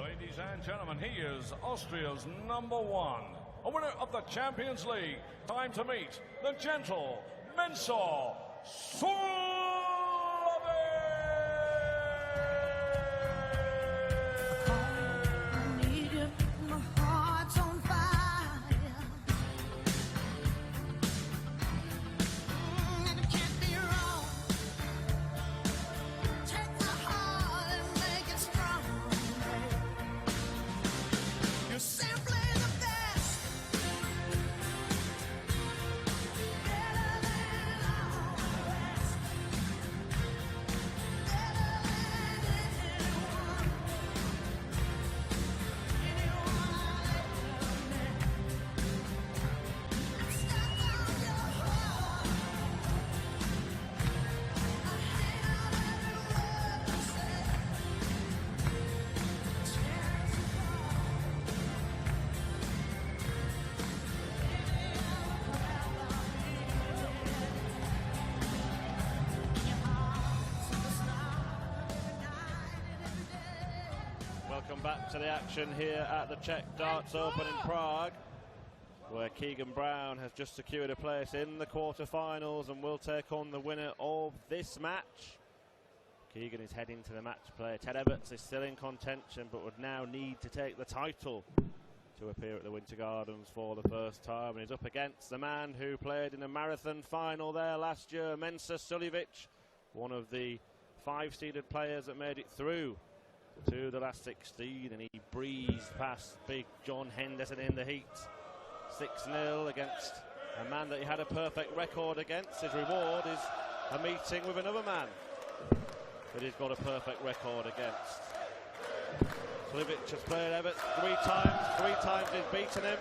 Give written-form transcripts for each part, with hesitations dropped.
Ladies and gentlemen, he is Austria's #1, a winner of the Champions League. Time to meet the gentle Mensah Suljovic. Welcome back to the action here at the Czech Darts Open in Prague, where Keegan Brown has just secured a place in the quarter-finals and will take on the winner of this match. Keegan is heading to the match play. Ted Evetts is still in contention, but would now need to take the title to appear at the Winter Gardens for the first time, and he's up against the man who played in a marathon final there last year, Mensah Suljovic, one of the 5-seeded players that made it through to the last 16, and he breezed past big John Henderson in the heat. 6-0 against a man that he had a perfect record against. His reward is a meeting with another man that he's got a perfect record against. Suljovic has played Evetts 3 times he's beaten him,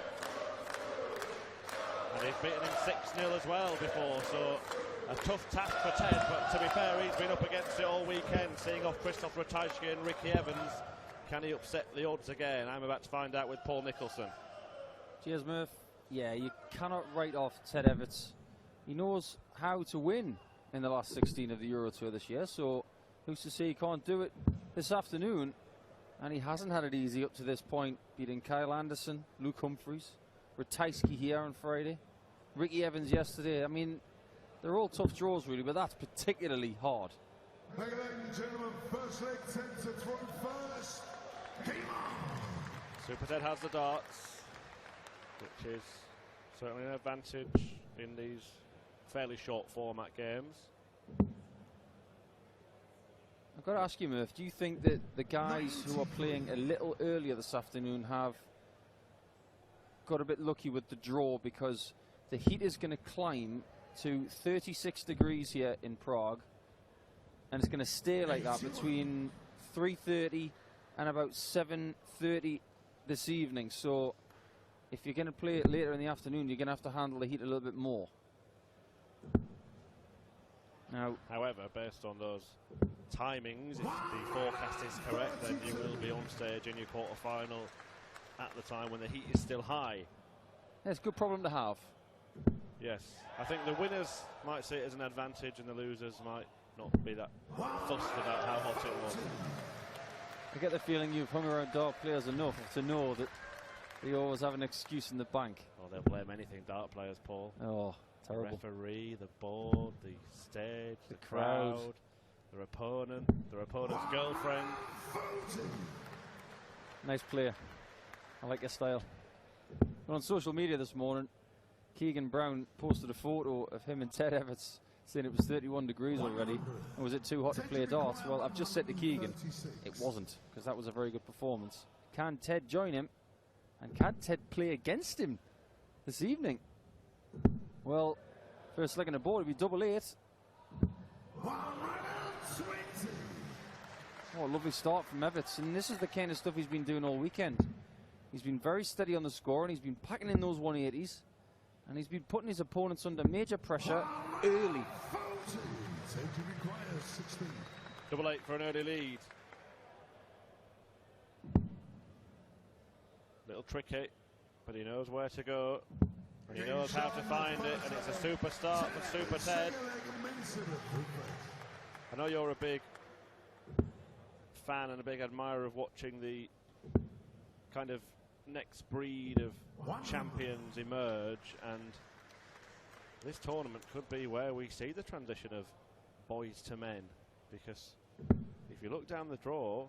and he's beaten him 6-0 as well before, so a tough task for Ted, but to be fair, he's been up against it all weekend, seeing off Christoph Ratajski and Ricky Evans. Can he upset the odds again? I'm about to find out with Paul Nicholson. Cheers, Murph. Yeah, you cannot write off Ted Evetts. He knows how to win in the last 16 of the Euro Tour this year, so who's to say he can't do it this afternoon? And he hasn't had it easy up to this point, beating Kyle Anderson, Luke Humphries, Ratajski here on Friday, Ricky Evans yesterday. I mean, they're all tough draws, really, but that's particularly hard. Ladies and gentlemen, first leg 10 to throw first. Super Ted has the darts, which is certainly an advantage in these fairly short format games. I've got to ask you, Murph, do you think that the guys who are playing a little earlier this afternoon have got a bit lucky with the draw, because the heat is going to climb to 36 degrees here in Prague, and it's going to stay like that between 3:30 and about 7:30 this evening. So if you're going to play it later in the afternoon, you're going to have to handle the heat a little bit more. Now, however, based on those timings, if the forecast is correct, then you will be on stage in your quarter-final at the time when the heat is still high. It's a good problem to have. Yes, I think the winners might see it as an advantage and the losers might not be that fussed about how hot it was. I get the feeling you've hung around dart players enough to know that they always have an excuse in the bank. Oh, they'll blame anything, dart players, Paul. Oh, terrible. The referee, the board, the stage, the crowd, their opponent, their opponent's girlfriend. Nice player. I like your style. But on social media this morning, Keegan Brown posted a photo of him and Ted Evetts, saying it was 31 degrees already, and was it too hot to play darts? Well, I've just said to Keegan, it wasn't, because that was a very good performance. Can Ted join him? And can Ted play against him this evening? Well, first leg on the board will be double 8. Oh, a lovely start from Evetts, and this is the kind of stuff he's been doing all weekend. He's been very steady on the score, and he's been packing in those 180s, and he's been putting his opponents under major pressure early. Double 8 for an early lead. Little tricky, but he knows where to go. And he knows how to find it, and it's a super start for Super Ted. I know you're a big fan and a big admirer of watching the kind of next breed of champions emerge, and this tournament could be where we see the transition of boys to men, because if you look down the draw,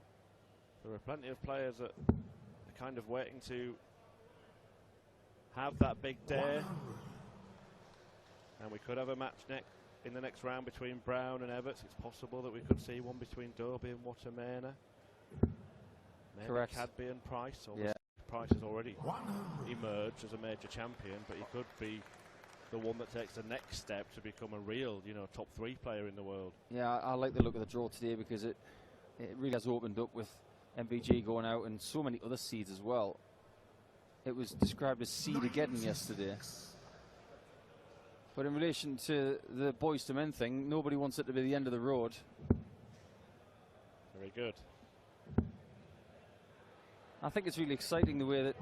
there are plenty of players that are kind of waiting to have that big day, and we could have a match in the next round between Brown and Evetts. It's possible that we could see one between Dobie and Watermena. Maybe Correct. Cadby and Price. Yeah. Price has already emerged as a major champion, but he could be the one that takes the next step to become a real, top 3 player in the world. Yeah, I like the look of the draw today, because it really has opened up with MVG going out and so many other seeds as well. It was described as seed again yesterday. But in relation to the boys to men thing, nobody wants it to be the end of the road. Very good. I think it's really exciting the way that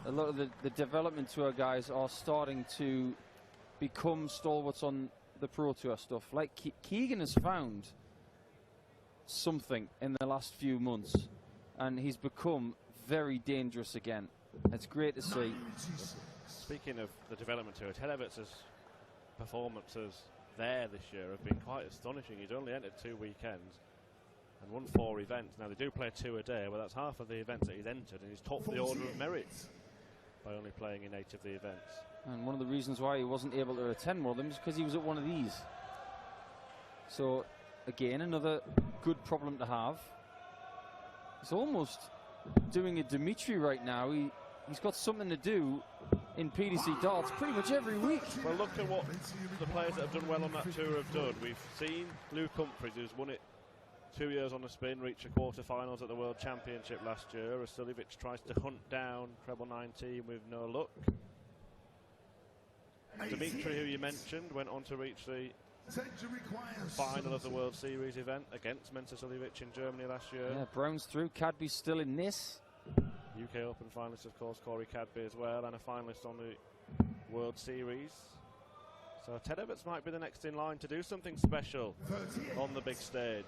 a lot of the development tour guys are starting to become stalwarts on the Pro Tour stuff. Like Keegan has found something in the last few months, and he's become very dangerous again. It's great to see. Speaking of the development tour, Ted Evetts' performances there this year have been quite astonishing. He's only entered 2 weekends and won 4 events. Now, they do play 2 a day, but that's half of the events that he's entered, and he's topped the order of merit by only playing in 8 of the events. And one of the reasons why he wasn't able to attend one of them is because he was at one of these. So, again, another good problem to have. He's almost doing a Dimitri right now. He's got something to do in PDC darts pretty much every week. Well, look at what the players that have done well on that tour have done. We've seen Luke Humphries, who's won it 2 years on the spin, reach the quarterfinals at the World Championship last year, as Suljovic tries to hunt down treble 19 with no luck. Dimitri, who you mentioned, went on to reach the final of the World Series event against Mensa Suljovic in Germany last year. Yeah, Brown's through. Cadby's still in this. UK Open finalist, of course, Corey Cadby as well, and a finalist on the World Series. So Ted Evetts might be the next in line to do something special on the big stage.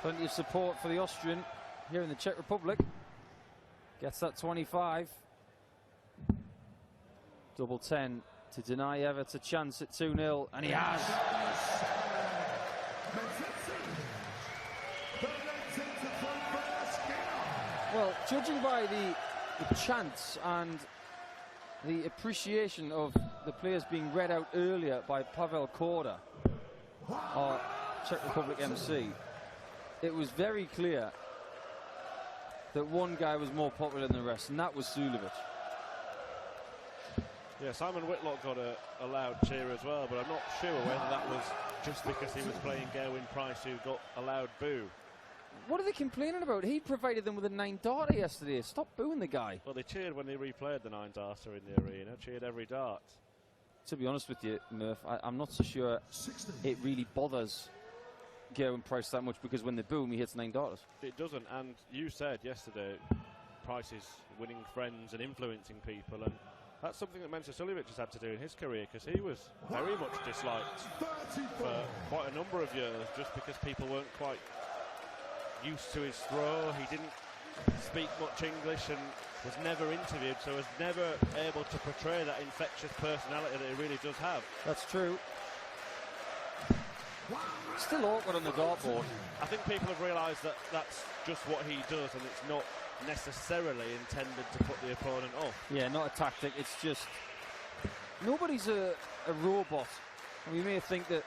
Plenty of support for the Austrian here in the Czech Republic. Gets that 25. Double 10 to deny Evetts a chance at 2-0, and he has. Well, judging by the chants and the appreciation of the players being read out earlier by Pavel Korda, our Czech Republic MC, it was very clear that one guy was more popular than the rest, and that was Suljovic. Yeah, Simon Whitlock got a loud cheer as well, but I'm not sure whether that was just because he was playing Gerwin Price, who got a loud boo. What are they complaining about? He provided them with a 9-darter yesterday. Stop booing the guy. Well, they cheered when they replayed the 9-darter in the arena, cheered every dart. To be honest with you, Murph, I'm not so sure it really bothers Gerwin Price that much, because when they boom, he hits 9 darters. It doesn't, and you said yesterday Price is winning friends and influencing people, and that's something that Mensa Suljovic has had to do in his career, because he was very much disliked for quite a number of years, just because people weren't quite used to his throw. He didn't speak much English and was never interviewed, so was never able to portray that infectious personality that he really does have. That's true. Still awkward on the dartboard. I think people have realised that that's just what he does, and it's not necessarily intended to put the opponent off. Yeah, not a tactic. It's just nobody's a robot. And we may think that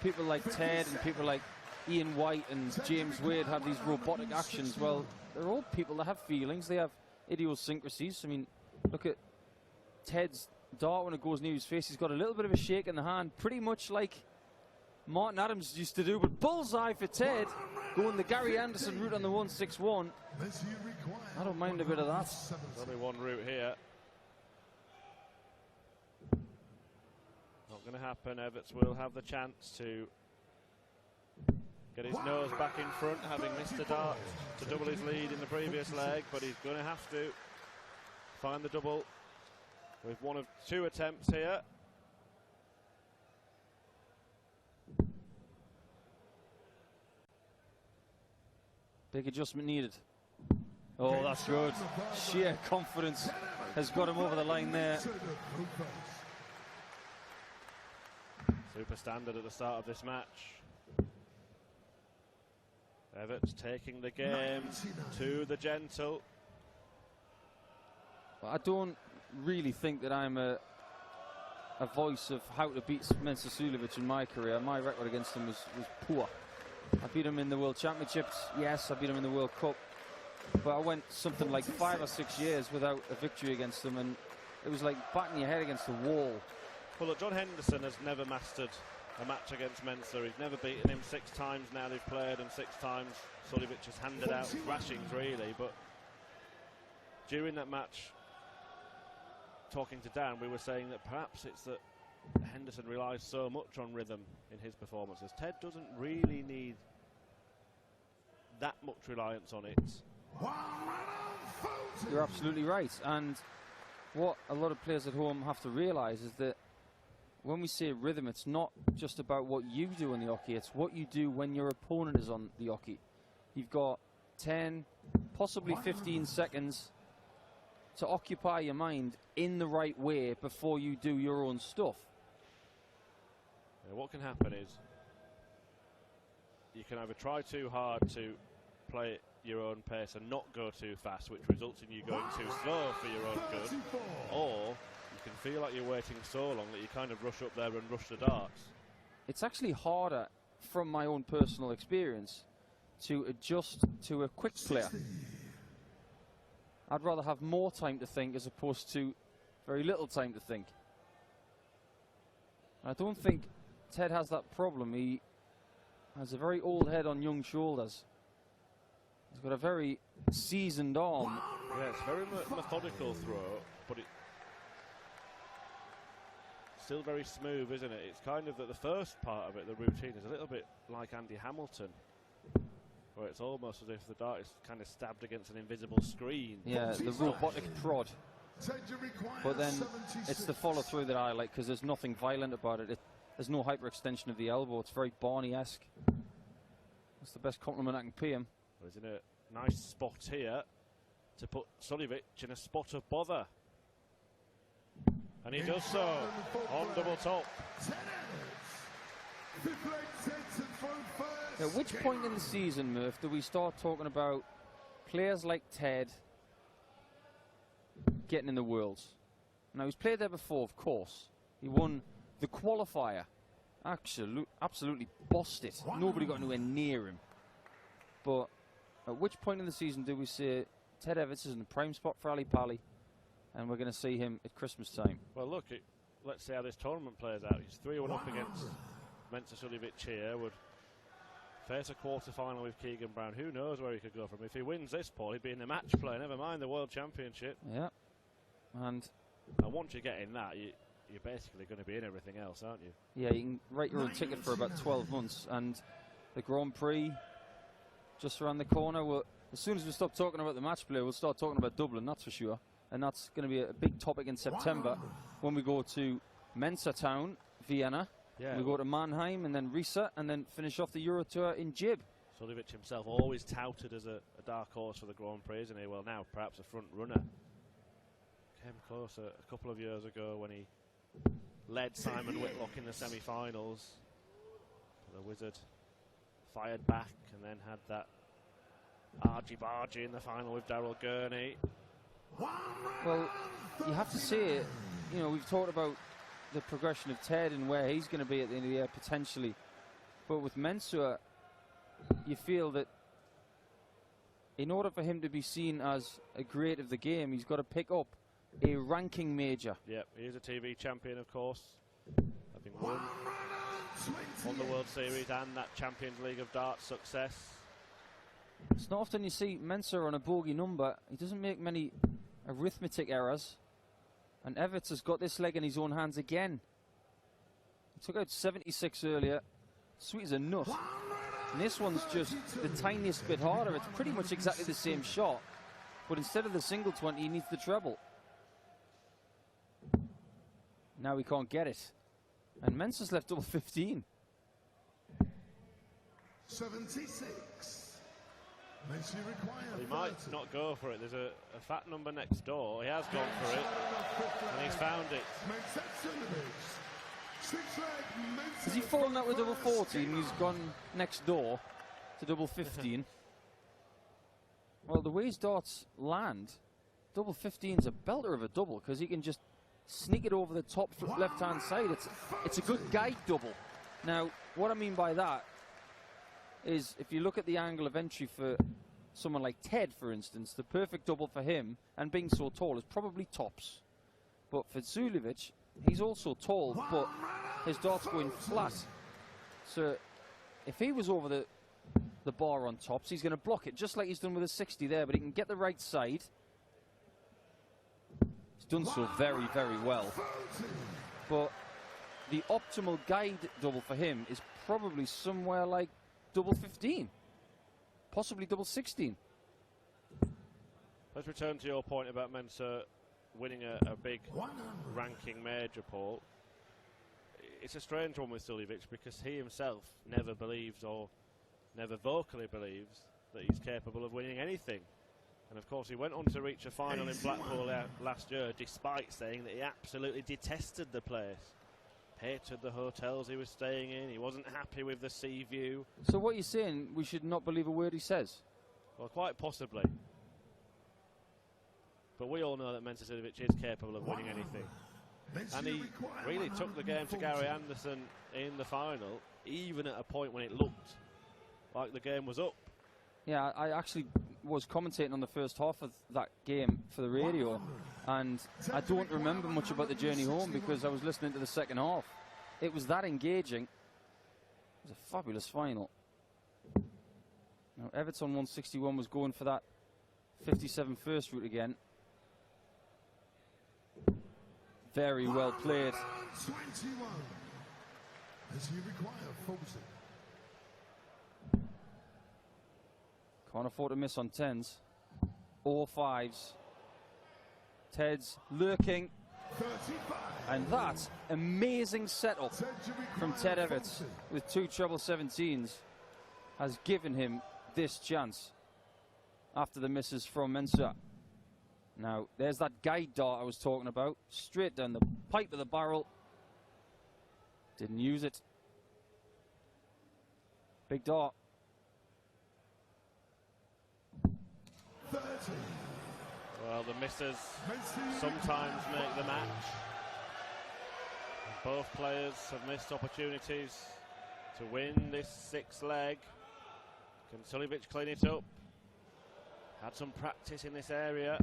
people like Ted and people like Ian White and James Wade have these robotic actions. Well, they're all people that have feelings. They have idiosyncrasies. I mean, look at Ted's dart when it goes near his face. He's got a little bit of a shake in the hand, pretty much like Martin Adams used to do. But bullseye for Ted, going the Gary Anderson route on the 161. I don't mind a bit of that. There's only one route here. Not going to happen. Evetts will have the chance to get his nose back in front, having missed a dart to double his lead in the previous leg, but he's going to have to find the double with one of two attempts here. Big adjustment needed. Oh, that's good. Sheer confidence has got him over the line there. Super standard at the start of this match. Evetts taking the game to the gentle. I don't really think that I'm a voice of how to beat Spencer Suljovic in my career. My record against him was poor. I beat him in the World Championships, yes, I beat him in the World Cup, but I went something like 5 or 6 years without a victory against him, and it was like batting your head against the wall. Well, look, John Henderson has never mastered a match against Mensah. He's never beaten him 6 times now they've played, and 6 times Suljovic has handed out thrashings, really. But during that match, talking to Dan, we were saying that perhaps it's that Henderson relies so much on rhythm in his performances. Ted doesn't really need that much reliance on it. You're absolutely right, and what a lot of players at home have to realise is that when we say rhythm, it's not just about what you do on the hockey, it's what you do when your opponent is on the hockey. You've got 10, possibly 15 seconds to occupy your mind in the right way before you do your own stuff. Yeah, what can happen is you can either try too hard to play at your own pace and not go too fast, which results in you going too slow for your own good, or you can feel like you're waiting so long that you kind of rush up there and rush the darts. It's actually harder, from my own personal experience, to adjust to a quick player. I'd rather have more time to think as opposed to very little time to think. I don't think Ted has that problem. He has a very old head on young shoulders. He's got a very seasoned arm. Yeah, it's very methodical throw, but it's still very smooth, isn't it? It's kind of that the first part of it, the routine, is a little bit like Andy Hamilton, where it's almost as if the dart is kind of stabbed against an invisible screen. Yeah, the robotic prod. But then it's the follow through that I like, because there's nothing violent about it. There's no hyperextension of the elbow. It's very Barney-esque. That's the best compliment I can pay him. Well, he's in a nice spot here to put Suljovic in a spot of bother. And he does so on double top. At which point in the season, Murph, do we start talking about players like Ted getting in the Worlds? Now, he's played there before, of course. He won the qualifier. Absolutely bossed it. Nobody got anywhere near him. But at which point in the season do we say Ted Evetts is in the prime spot for Ali Pali, and we're going to see him at Christmas time? Well, look, let's see how this tournament plays out. He's 3-1 up against Mensah Suljovic here. Would face a quarter-final with Keegan Brown. Who knows where he could go from? If he wins this, Paul, he'd be in the match play. Never mind the World Championship. Yeah. And once you get in that, you're basically going to be in everything else, aren't you? Yeah, you can write your own ticket for about 12 months. And the Grand Prix just around the corner. Well, as soon as we stop talking about the match play, we'll start talking about Dublin, that's for sure. And that's going to be a big topic in September when we go to Mensa Town, Vienna. Yeah. We go to Mannheim and then Riesa and then finish off the Euro Tour in Jib. Suljovic himself always touted as a dark horse for the Grand Prix, isn't he? Well, now perhaps a front runner. Came close a couple of years ago when he led Simon Whitlock in the semi-finals. The Wizard fired back and then had that argy-bargy in the final with Daryl Gurney. Well, you have to say, you know, we've talked about the progression of Ted and where he's going to be at the end of the year potentially. But with Mensah, you feel that in order for him to be seen as a great of the game, he's got to pick up a ranking major. Yep, he is a TV champion, of course, having won the World Series and that Champions League of Darts success. It's not often you see Mensah on a bogey number. He doesn't make many arithmetic errors. And Evetts has got this leg in his own hands again. He took out 76 earlier. Sweet as a nut. And this one's just the tiniest bit harder. It's pretty much exactly the same shot. But instead of the single 20, he needs the treble. Now he can't get it. And Mensah's left double 15. 76. Makes you require He might 30. not go for it. There's a fat number next door. He has gone for it, and he's found it. Makes that Suljovic. Six-leg makes Has he it fallen out with double 45. 40 and he's gone next door to double 15? Well, the way his darts land, double 15's a belter of a double because he can just sneak it over the top left-hand side. It's a good guide double. Now, what I mean by that is if you look at the angle of entry for someone like Ted, for instance, the perfect double for him, and being so tall, is probably tops. But for Suljovic, he's also tall, but his dart's going flat. So if he was over the bar on tops, he's going to block it, just like he's done with a 60 there, but he can get the right side. He's done so very, very well. But the optimal guide double for him is probably somewhere like double 15, possibly double 16. Let's return to your point about Mensah winning a big ranking major, Paul. It's a strange one with Suljovic because he himself never believes, or never vocally believes, that he's capable of winning anything. And of course he went on to reach a final in Blackpool last year despite saying that he absolutely detested the place. Hated the hotels he was staying in. He wasn't happy with the sea view. So what you're saying, we should not believe a word he says? Well, quite possibly. But we all know that Mensah Suljovic is capable of winning anything. And he really took the game to Gary Anderson in the final, even at a point when it looked like the game was up. Yeah, I actually was commentating on the first half of that game for the radio, and I don't remember much about the journey home because I was listening to the second half. It was that engaging. It was a fabulous final. Now, Evetts on 161 was going for that 57 first route again. Very well played. 21. As you require 40. Can't afford to miss on 10s or 5s. Ted's lurking. 35. And that amazing setup from Ted Evetts with 2 treble 17s has given him this chance after the misses from Mensah. Now, there's that guide dart I was talking about. Straight down the pipe of the barrel. Didn't use it. Big dart. 30. Well, the misses sometimes make the match. Both players have missed opportunities to win this 6th leg. Can Suljovic clean it up? Had some practice in this area.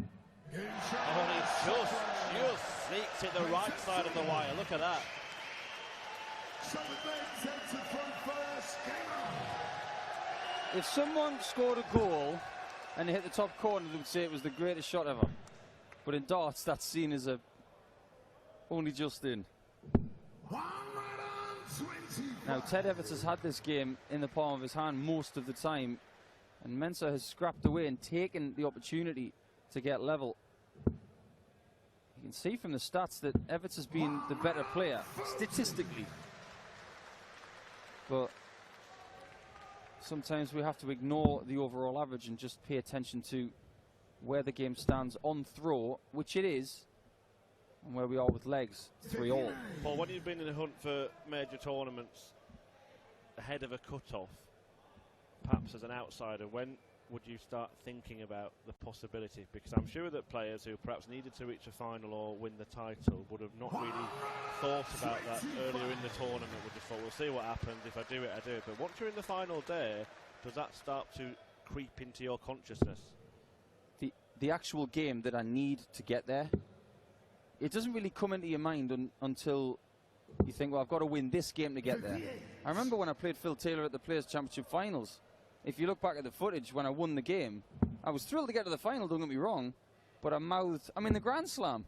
Oh, he just sneaks it the right side of the wire. Look at that. If someone scored a goal and hit the top corner, they would say it was the greatest shot ever. But in darts, that's seen as a only just in. Now, Ted Evetts has had this game in the palm of his hand most of the time, and Mensah has scrapped away and taken the opportunity to get level. You can see from the stats that Evetts has been the better player, statistically. But sometimes we have to ignore the overall average and just pay attention to where the game stands on throw, which it is, and where we are with legs, 3-all. Paul, when you've been in the hunt for major tournaments ahead of a cut-off, perhaps as an outsider, when would you start thinking about the possibility? Because I'm sure that players who perhaps needed to reach a final or win the title would have not really thought about that earlier in the tournament. Would just thought, we'll see what happens. If I do it, I do it. But once you're in the final day, does that start to creep into your consciousness? The actual game that I need to get there, it doesn't really come into your mind until you think, well, I've got to win this game to get there. I remember when I played Phil Taylor at the Players' Championship Finals. If you look back at the footage when I won the game, I was thrilled to get to the final, don't get me wrong, but I'm in the Grand Slam.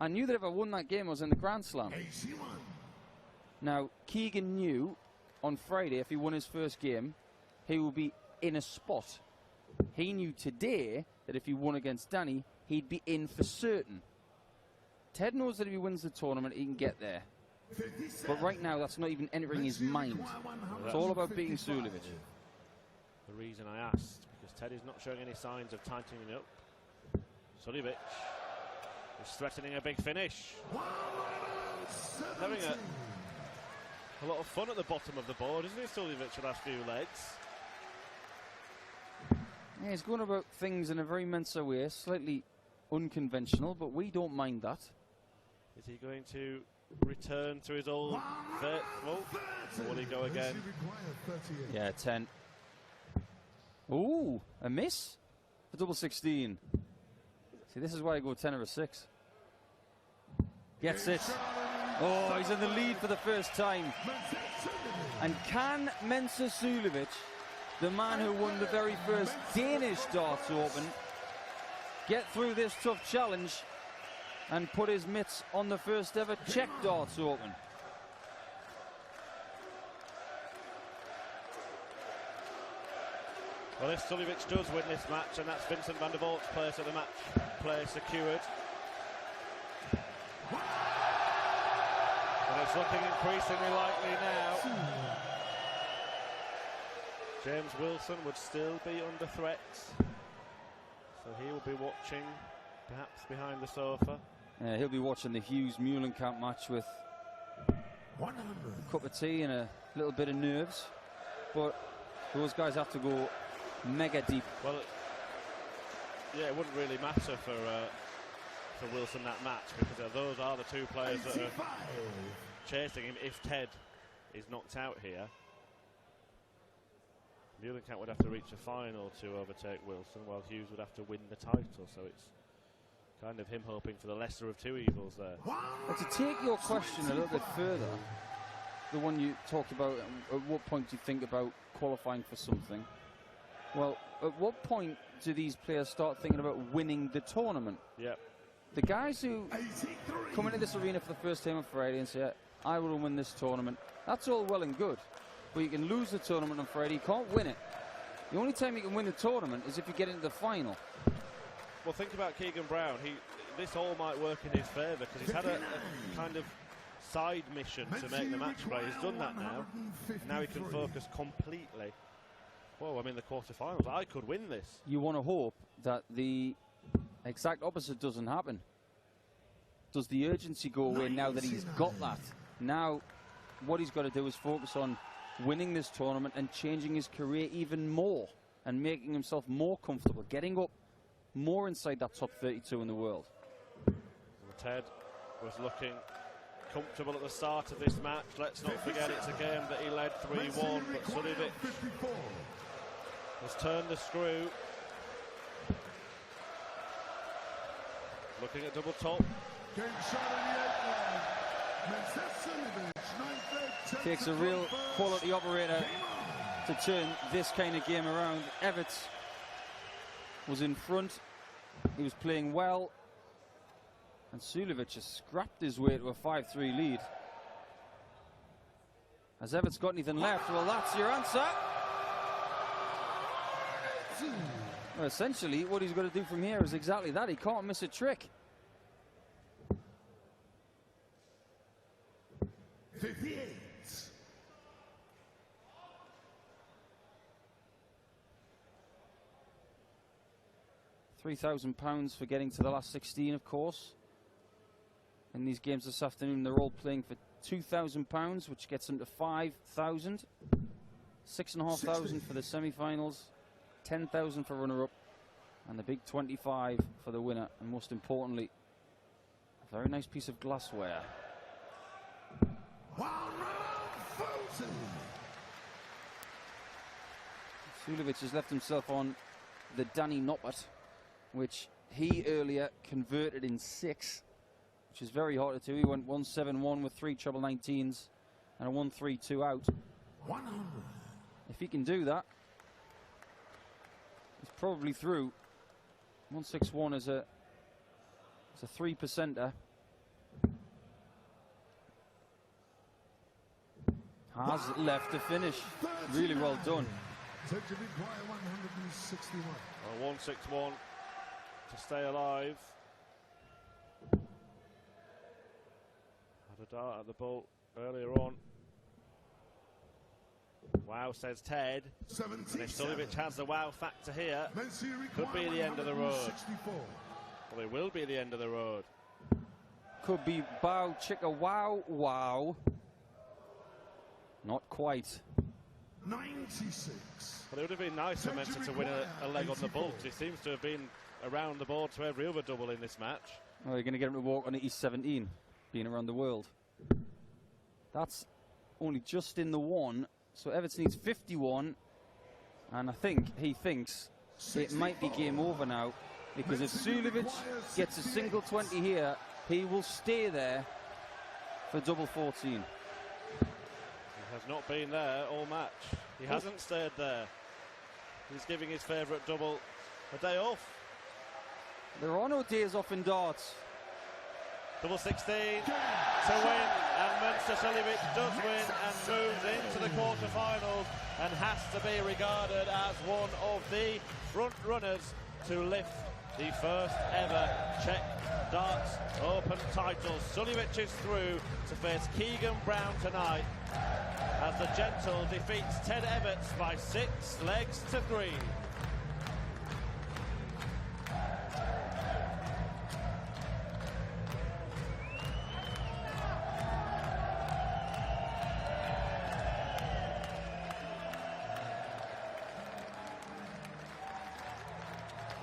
I knew that if I won that game, I was in the Grand Slam. Now, Keegan knew on Friday, if he won his first game, he would be in a spot. He knew today that if he won against Danny, he'd be in for certain. Ted knows that if he wins the tournament, he can get there. But right now, that's not even entering his mind. It's all about beating Suljovic. The reason I asked, because Ted is not showing any signs of tightening up. Suljovic is threatening a big finish. Having a lot of fun at the bottom of the board, isn't he, Suljovic, the last few legs? Yeah, he's going about things in a very Mensa way, slightly unconventional, but we don't mind that. Is he going to return to his old faithful? Or will he go again? Yeah, 10. Ooh, a miss for double 16. See, this is why I go 10 or a 6. Gets it. Oh, he's in the lead for the first time. And can Mensa Suljovic, the man who won the very first Danish Darts Open, get through this tough challenge and put his mitts on the first ever Czech Darts Open? Well, if Suljovic does win this match, and that's Vincent van der Vault's place at the match play secured. And it's looking increasingly likely now. James Wilson would still be under threat. So he will be watching, perhaps behind the sofa. Yeah, he'll be watching the Hughes-Muhlenkamp match with a cup of tea and a little bit of nerves. But those guys have to go mega deep. Well, yeah, it wouldn't really matter for Wilson that match, because those are the two players that are chasing him if Ted is knocked out here. Muhlenkamp would have to reach a final to overtake Wilson, while Hughes would have to win the title, so it's kind of him hoping for the lesser of two evils there. But to take your question a little bit further, the one you talked about, at what point do you think about qualifying for something? Well, at what point do these players start thinking about winning the tournament? Yep. The guys who come into this arena for the first time on Friday and say, I will win this tournament, that's all well and good. But you can lose the tournament on Friday, you can't win it. The only time you can win the tournament is if you get into the final. Well, think about Keegan Brown. This all might work in his favour, because he's had a kind of side mission to make the match play. He's done that now. Now he can focus completely. Whoa, I'm in the quarterfinals. I could win this. You want to hope that the exact opposite doesn't happen. Does the urgency go away now that he's got that? Now, what he's got to do is focus on winning this tournament and changing his career even more and making himself more comfortable, getting up more inside that top 32 in the world. Ted was looking comfortable at the start of this match. Let's not forget it's a game that he led 3-1, but Suljovic has turned the screw. Looking at double top. Takes a real quality operator to turn this kind of game around. Evetts was in front. He was playing well. And Suljovic has scrapped his way to a 5-3 lead. Has Evetts got anything left? Well, that's your answer. Well, essentially, what he's got to do from here is exactly that. He can't miss a trick. 58. £3,000 for getting to the last 16, of course. In these games this afternoon, they're all playing for £2,000, which gets them to 5,000. 6,500 for the semi-finals, 10,000 for runner-up, and the big 25 for the winner. And most importantly, a very nice piece of glassware. Suljovic has left himself on the Danny Noppert, which he earlier converted in 6, which is very hard to do. He went 1-7-1 with 3 treble 19s and a 1-3-2 out. 100. If he can do that, he's probably through. 161 is a 3%er. Has left to finish. Really well done. Czech to require 161. 161 to stay alive. Had a dart at the ball earlier on. Wow, says Ted. And if Suljovic has the wow factor here, could be the end of the road. Well, it will be the end of the road. Could be bow, chicka, wow, wow. Not quite. 96. Well, it would have been nice for Mensah to win a leg on the ball, because he seems to have been around the board to every other double in this match. Oh, you're going to get him to walk on at East 17, being around the world. That's only just in the 1, so Evetts needs 51, and I think he thinks it might be game over now, because if Suljovic gets a single 20 here, he will stay there for double 14. He has not been there all match. He hasn't stayed there. He's giving his favourite double a day off. There are no days off in darts. Double 16 to win, and Suljovic does win and moves into the quarterfinals and has to be regarded as one of the front runners to lift the first ever Czech Darts Open title. Suljovic is through to face Keegan Brown tonight as the Gentle defeats Ted Evetts by 6 legs to 3.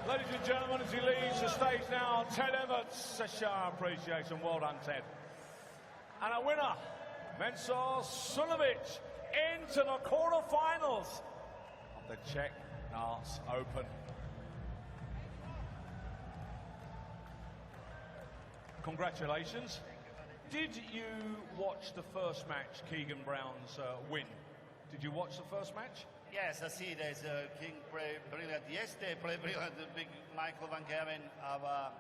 Ladies and gentlemen, as he leaves the stage now, Ted Evetts, a show of appreciation. Well done, Ted. And a winner, Mensah Suljovic, into the quarterfinals of the Czech Darts Open. Congratulations. Did you watch the first match, Keegan Brown's win? Did you watch the first match? Yes, I see there's a King play brilliant. Yesterday play brilliant, the big Michael Van Gerwen. Our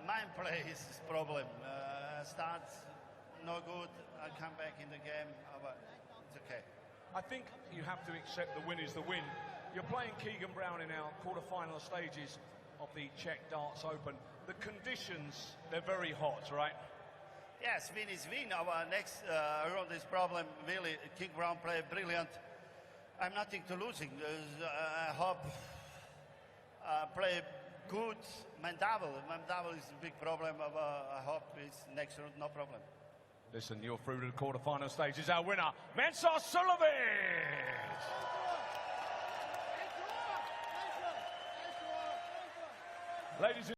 mind play is this problem. Start no good, I come back in the game, but it's okay. I think you have to accept the win is the win. You're playing Keegan Brown in our quarter-final stages of the Czech Darts Open. The conditions, they're very hot, right? Yes, win is win. Our next round is problem, really, King Brown play brilliant. I'm nothing to losing. I hope play good Mendabel. Mendabel is a big problem. I hope it's next round, no problem. Listen, you're through to the quarter-final stages. Our winner, Mensah Suljovic! Ladies and